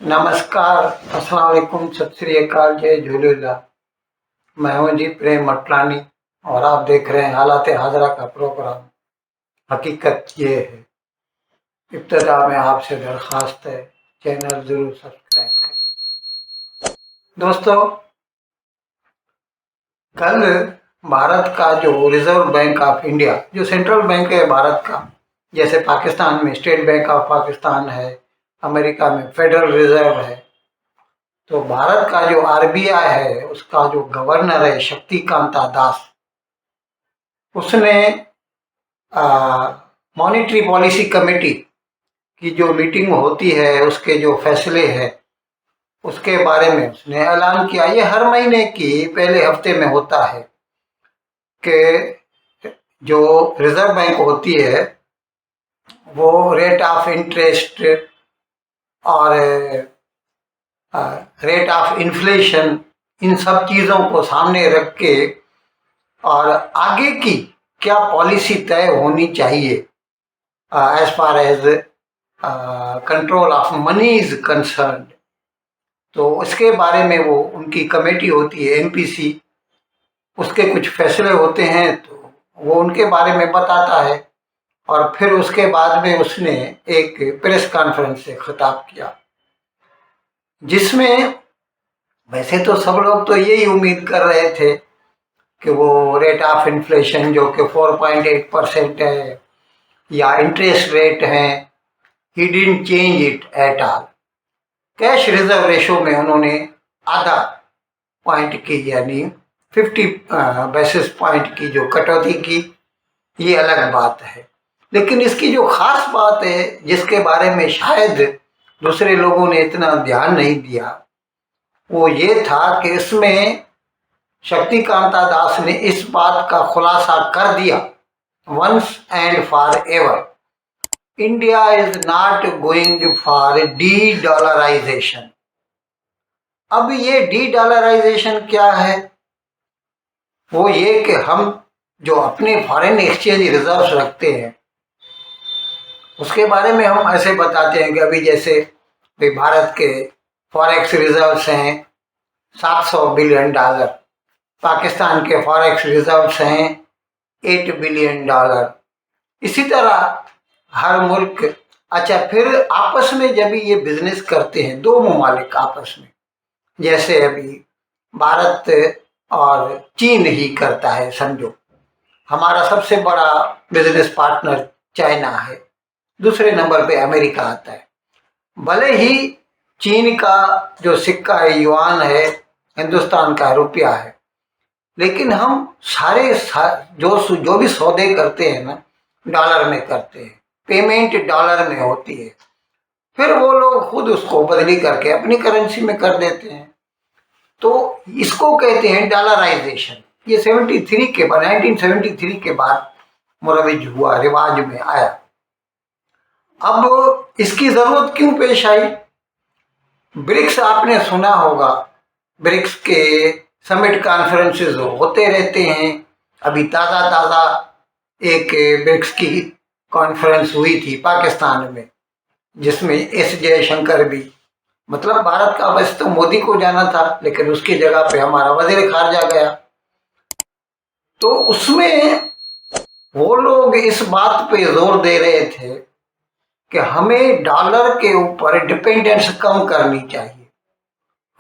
नमस्कार, अस्सलाम वालेकुम, सत श्री अकाल, जय झूलेलाल। मैं हूं जी प्रेम मटलानी और आप देख रहे हैं हालात हाजरा का प्रोग्राम। हकीकत ये है, इब्तदा में आपसे दरख्वास्त है, चैनल जरूर सब्सक्राइब करें। दोस्तों, कल भारत का जो रिजर्व बैंक ऑफ इंडिया, जो सेंट्रल बैंक है भारत का, जैसे पाकिस्तान में स्टेट बैंक ऑफ पाकिस्तान है, अमेरिका में फेडरल रिजर्व है, तो भारत का जो आरबीआई है उसका जो गवर्नर है शक्तिकांता दास, उसने मॉनेटरी पॉलिसी कमेटी की जो मीटिंग होती है उसके जो फैसले हैं उसके बारे में उसने ऐलान किया। ये हर महीने की पहले हफ्ते में होता है कि जो रिजर्व बैंक होती है वो रेट ऑफ इंटरेस्ट और रेट ऑफ इन्फ्लेशन, इन सब चीज़ों को सामने रख के और आगे की क्या पॉलिसी तय होनी चाहिए as far as control of money is concern, तो उसके बारे में वो उनकी कमेटी होती है एमपीसी, उसके कुछ फैसले होते हैं तो वो उनके बारे में बताता है। और फिर उसके बाद में उसने एक प्रेस कॉन्फ्रेंस से खिताब किया जिसमें वैसे तो सब लोग तो यही उम्मीद कर रहे थे कि वो रेट ऑफ इन्फ्लेशन जो कि 4.8% है या इंटरेस्ट रेट है, he didn't change it at all. Cash reserve ratio में उन्होंने आधा पॉइंट की यानी 50 बेसिस पॉइंट की जो कटौती की, ये अलग बात है। लेकिन इसकी जो खास बात है जिसके बारे में शायद दूसरे लोगों ने इतना ध्यान नहीं दिया, वो ये था कि इसमें शक्तिकांता दास ने इस बात का खुलासा कर दिया once and for ever, India is not going for de dollarisation. अब ये डी डॉलराइजेशन क्या है? वो ये कि हम जो अपने फॉरेन एक्सचेंज रिजर्व्स रखते हैं उसके बारे में हम ऐसे बताते हैं कि अभी जैसे भारत के फॉरेक्स रिजर्व्स हैं 700 बिलियन डॉलर, पाकिस्तान के फॉरेक्स रिजर्व्स हैं 8 बिलियन डॉलर, इसी तरह हर मुल्क। अच्छा, फिर आपस में जब ये बिजनेस करते हैं दो ममालिक आपस में, जैसे अभी भारत और चीन ही करता है, समझो हमारा सबसे बड़ा बिजनेस पार्टनर चाइना है, दूसरे नंबर पे अमेरिका आता है। भले ही चीन का जो सिक्का है युआन है, हिंदुस्तान का रुपया है, लेकिन हम सारे जो भी सौदे करते हैं ना डॉलर में करते हैं, पेमेंट डॉलर में होती है, फिर वो लोग खुद उसको बदली करके अपनी करेंसी में कर देते हैं, तो इसको कहते हैं डॉलराइजेशन। ये 73 के बाद 1973 के बाद मुरविज हुआ, रिवाज में आया। अब इसकी जरूरत क्यों पेश आई? ब्रिक्स आपने सुना होगा, ब्रिक्स के समिट कॉन्फ्रेंसेस होते रहते हैं। अभी ताज़ा एक ब्रिक्स की कॉन्फ्रेंस हुई थी पाकिस्तान में जिसमें एस जयशंकर भी, मतलब भारत का वैसे तो मोदी को जाना था लेकिन उसकी जगह पे हमारा वजीर खारजा गया, तो उसमें वो लोग इस बात पे जोर दे रहे थे कि हमें डॉलर के ऊपर डिपेंडेंस कम करनी चाहिए।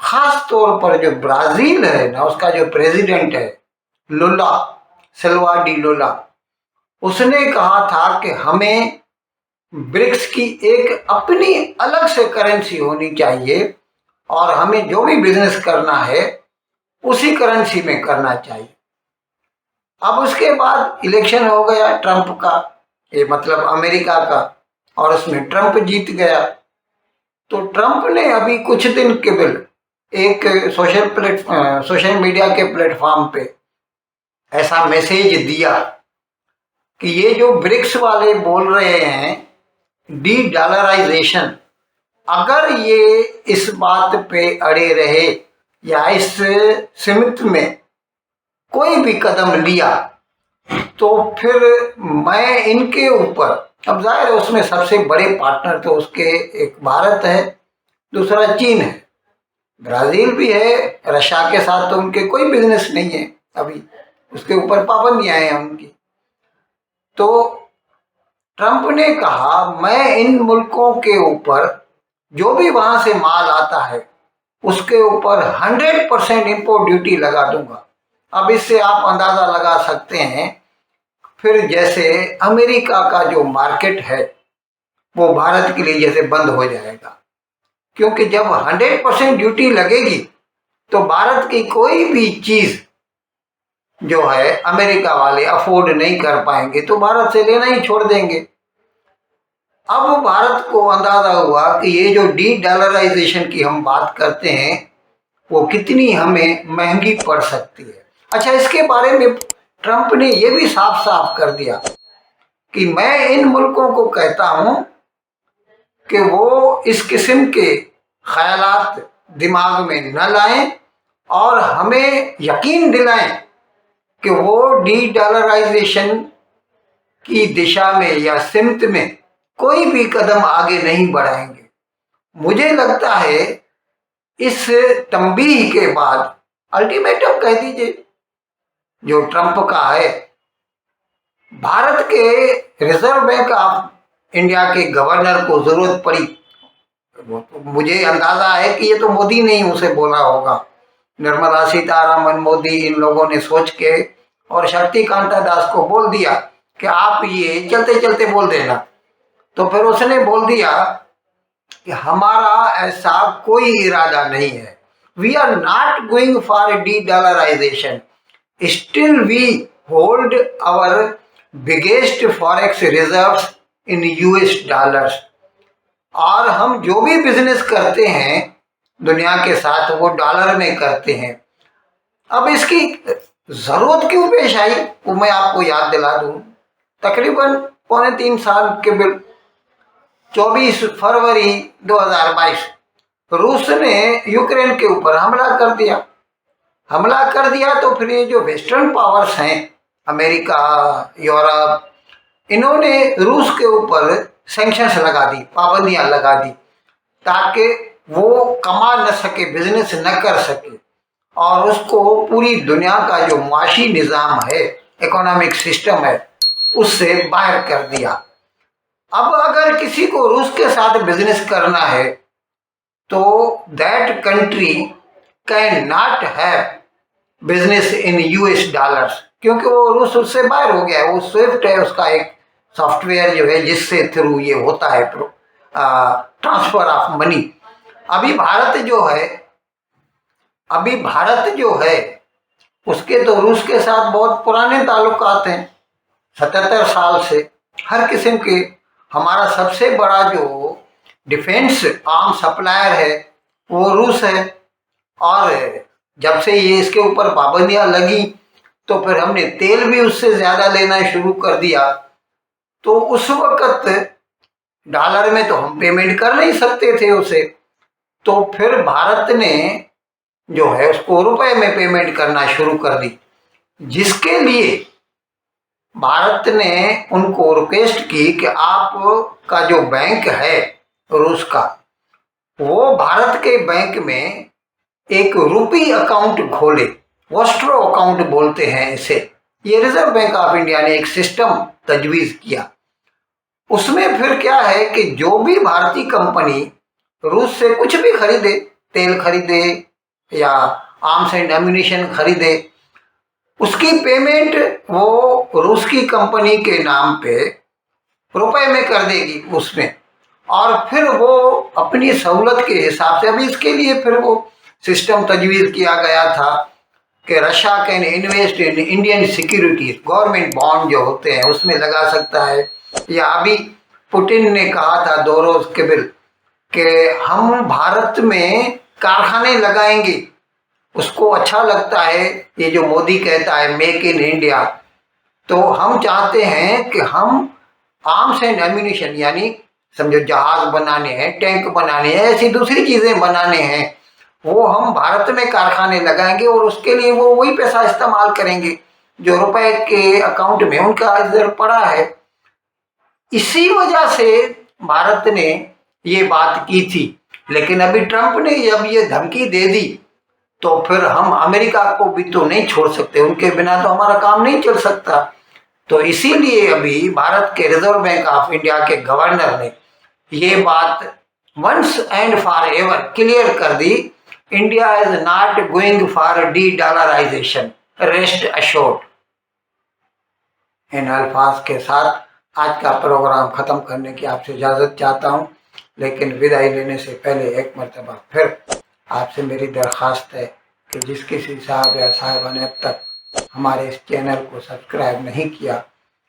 खास तौर पर जो ब्राजील है ना, उसका जो प्रेसिडेंट है लुला सिल्वा डी लुला, उसने कहा था कि हमें ब्रिक्स की एक अपनी अलग से करेंसी होनी चाहिए और हमें जो भी बिजनेस करना है उसी करेंसी में करना चाहिए। अब उसके बाद इलेक्शन हो गया ट्रंप का, ये मतलब अमेरिका का, और उसमें ट्रंप जीत गया। तो ट्रंप ने अभी कुछ दिन केवल एक सोशल मीडिया के प्लेटफॉर्म पे ऐसा मैसेज दिया कि ये जो ब्रिक्स वाले बोल रहे हैं डी डॉलराइजेशन, अगर ये इस बात पे अड़े रहे या इस सीमित में कोई भी कदम लिया तो फिर मैं इनके ऊपर, अब जाहिर है उसमें सबसे बड़े पार्टनर तो उसके एक भारत है दूसरा चीन है, ब्राज़ील भी है। रशिया के साथ तो उनके कोई बिजनेस नहीं है अभी, उसके ऊपर पाबंदियां हैं उनकी। तो ट्रंप ने कहा मैं इन मुल्कों के ऊपर जो भी वहां से माल आता है उसके ऊपर 100% इम्पोर्ट ड्यूटी लगा दूंगा। अब इससे आप अंदाजा लगा सकते हैं फिर जैसे अमेरिका का जो मार्केट है वो भारत के लिए जैसे बंद हो जाएगा, क्योंकि जब 100% ड्यूटी लगेगी तो भारत की कोई भी चीज जो है अमेरिका वाले अफोर्ड नहीं कर पाएंगे, तो भारत से लेना ही छोड़ देंगे। अब भारत को अंदाजा हुआ कि ये जो डी डॉलराइजेशन की हम बात करते हैं वो कितनी हमें महंगी पड़ सकती है। अच्छा, इसके बारे में ट्रंप ने ये भी साफ साफ कर दिया कि मैं इन मुल्कों को कहता हूं कि वो इस किस्म के ख्यालात दिमाग में न लाएं और हमें यकीन दिलाएं कि वो डी डॉलराइजेशन की दिशा में या सिमत में कोई भी कदम आगे नहीं बढ़ाएंगे। मुझे लगता है इस तंबीह के बाद अल्टीमेटम कह दीजिए जो ट्रंप का है, भारत के रिजर्व बैंक ऑफ इंडिया के गवर्नर को जरूरत पड़ी, मुझे अंदाजा है कि ये तो मोदी ने ही उसे बोला होगा, निर्मला सीतारामन, मोदी, इन लोगों ने सोच के और शक्तिकांता दास को बोल दिया कि आप ये चलते चलते बोल देना। तो फिर उसने बोल दिया कि हमारा ऐसा कोई इरादा नहीं है, we are not going for de dollarisation, still we hold our biggest forex reserves in US dollars. और हम जो भी बिजनेस करते हैं दुनिया के साथ वो डॉलर में करते हैं। अब इसकी जरूरत क्यों पेश आई वो मैं आपको याद दिला दूं। तकरीबन 3.25 साल के 24 फरवरी 2022 रूस ने यूक्रेन के ऊपर हमला कर दिया। तो फिर ये जो वेस्टर्न पावर्स हैं, अमेरिका, यूरोप, इन्होंने रूस के ऊपर सैंक्शंस लगा दी, पाबंदियां लगा दी, ताकि वो कमा न सके, बिजनेस न कर सके, और उसको पूरी दुनिया का जो माशी निज़ाम है, इकोनॉमिक सिस्टम है, उससे बाहर कर दिया। अब अगर किसी को रूस के साथ बिजनेस करना है तो that country can not have business in US dollars, क्योंकि वो रूस उससे बाहर हो गया है। वो स्विफ्ट है, उसका एक सॉफ्टवेयर जो है जिससे थ्रू ये होता है ट्रांसफर ऑफ मनी। अभी भारत जो है उसके तो रूस के साथ बहुत पुराने ताल्लुकात हैं, 77 साल से हर किस्म के। हमारा सबसे बड़ा जो डिफेंस आर्म सप्लायर है वो रूस है, और जब से ये इसके ऊपर पाबंदियां लगी तो फिर हमने तेल भी उससे ज्यादा लेना शुरू कर दिया। तो उस वक्त डॉलर में तो हम पेमेंट कर नहीं सकते थे उसे, तो फिर भारत ने जो है उसको रुपए में पेमेंट करना शुरू कर दी, जिसके लिए भारत ने उनको रिक्वेस्ट की कि आपका जो बैंक है रूस का, वो भारत के बैंक में एक रुपी अकाउंट खोले, वॉस्ट्रो अकाउंट बोलते हैं इसे। ये रिजर्व बैंक ऑफ इंडिया ने एक सिस्टम तजवीज किया। उसमें फिर क्या है कि जो भी भारतीय कंपनी रूस से कुछ भी खरीदे, तेल खरीदे या आर्म्स एंड एम्यूनिशन खरीदे, उसकी पेमेंट वो रूस की कंपनी के नाम पे रुपए में कर देगी उसमें, और फिर वो अपनी सहूलत के हिसाब से, अभी इसके लिए फिर वो सिस्टम तजवीज़ किया गया था कि Russia can invest in Indian securities, government bond जो होते हैं उसमें लगा सकता है। या अभी पुतिन ने कहा था 2 रोज कबल कि हम भारत में कारखाने लगाएंगे, उसको अच्छा लगता है ये जो मोदी कहता है मेक इन इंडिया। तो हम चाहते हैं कि हम आर्म्स एंड एम्यूनिशन, यानी समझो जहाज बनाने हैं, टैंक बनाने हैं, ऐसी दूसरी चीजें बनाने हैं, वो हम भारत में कारखाने लगाएंगे और उसके लिए वो वही पैसा इस्तेमाल करेंगे जो रुपए के अकाउंट में उनका इधर पड़ा है। इसी वजह से भारत ने ये बात की थी लेकिन अभी ट्रंप ने जब ये धमकी दे दी तो फिर हम अमेरिका को भी तो नहीं छोड़ सकते, उनके बिना तो हमारा काम नहीं चल सकता। तो इसीलिए अभी भारत के रिजर्व बैंक ऑफ इंडिया के गवर्नर ने ये बात once and for ever clear कर दी, India is not going for de dollarisation, rest assured. इन अल्फाज के साथ आज का प्रोग्राम खत्म करने की आपसे इजाज़त चाहता हूँ, लेकिन विदाई लेने से पहले एक मरतबा फिर आपसे मेरी दरख्वास्त है कि जिस किसी साहब या साहिबा ने अब तक हमारे इस चैनल को सब्सक्राइब नहीं किया,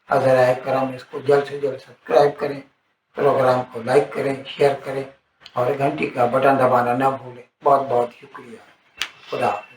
अज़राए करम इसको जल्द से जल्द सब्सक्राइब करें, प्रोग्राम को लाइक करें, शेयर करें और घंटी का बटन दबाना न भूलें। बहुत बहुत शुक्रिया। खुदा हाफ़िज़।